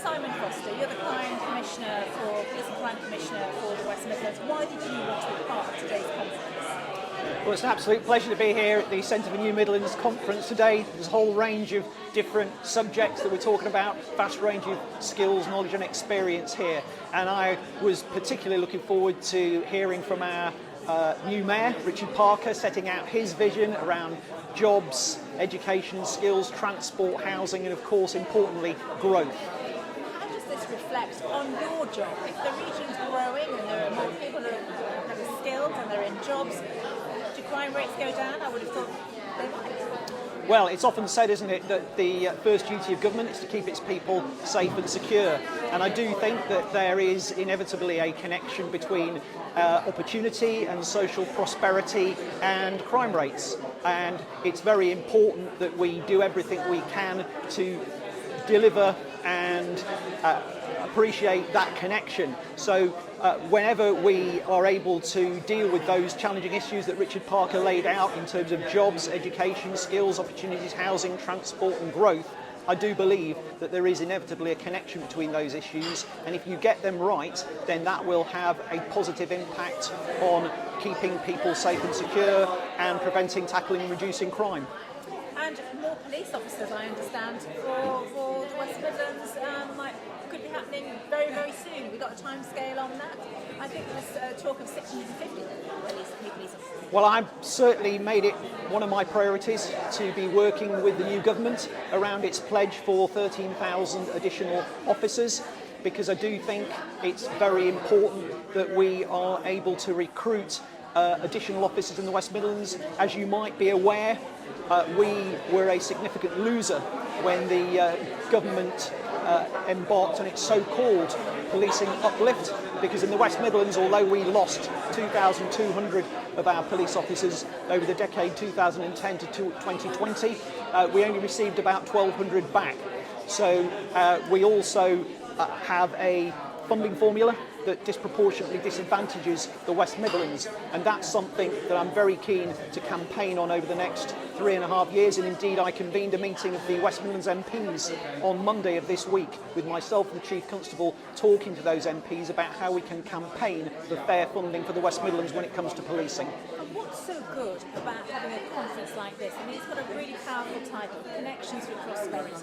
Simon Foster, you're the Crime Commissioner for Police and Crime Commissioner for the West Midlands. Why did you want to be part of today's conference? Well, it's an absolute pleasure to be here at the Centre for New Midlands conference today. There's a whole range of different subjects that we're talking about, vast range of skills, knowledge and experience here. And I was particularly looking forward to hearing from our new Mayor, Richard Parker, setting out his vision around jobs, education, skills, transport, housing and, of course, importantly, growth. How does this reflect on your job? If the region's growing and there are more people that are skilled and they're in jobs, do crime rates go down? I would have thought they might. Well, it's often said, isn't it, that the first duty of government is to keep its people safe and secure. And I do think that there is inevitably a connection between opportunity and social prosperity and crime rates. And it's very important that we do everything we can to deliver and appreciate that connection. So whenever we are able to deal with those challenging issues that Richard Parker laid out in terms of jobs, education, skills, opportunities, housing, transport and growth, I do believe that there is inevitably a connection between those issues, and if you get them right, then that will have a positive impact on keeping people safe and secure and preventing, tackling and reducing crime. And more police officers, I understand, for the West Midlands could be happening very, very soon. We've got a time scale on that. I think there's talk of 650 police officers. Well, I've certainly made it one of my priorities to be working with the new government around its pledge for 13,000 additional officers, because I do think it's very important that we are able to recruit additional officers in the West Midlands. As you might be aware, we were a significant loser when the government embarked on its so-called policing uplift, because in the West Midlands, although we lost 2,200 of our police officers over the decade 2010 to 2020, we only received about 1,200 back. So we also have a funding formula that disproportionately disadvantages the West Midlands, and that's something that I'm very keen to campaign on over the next 3.5 years, and indeed I convened a meeting of the West Midlands MPs on Monday of this week with myself and the Chief Constable talking to those MPs about how we can campaign for fair funding for the West Midlands when it comes to policing. And what's so good about having a conference like this? I mean, it's got a really powerful title, Connections with Prosperity.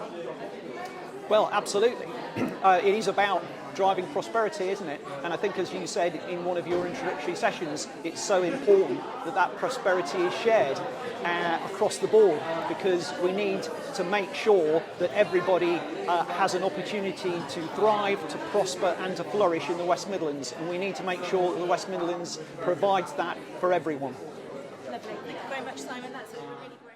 Well, absolutely. It is about driving prosperity, isn't it? And I think, as you said in one of your introductory sessions, it's so important that that prosperity is shared across the board, because we need to make sure that everybody has an opportunity to thrive, to prosper and to flourish in the West Midlands. And we need to make sure that the West Midlands provides that for everyone. Lovely. Thank you very much, Simon. That's really great.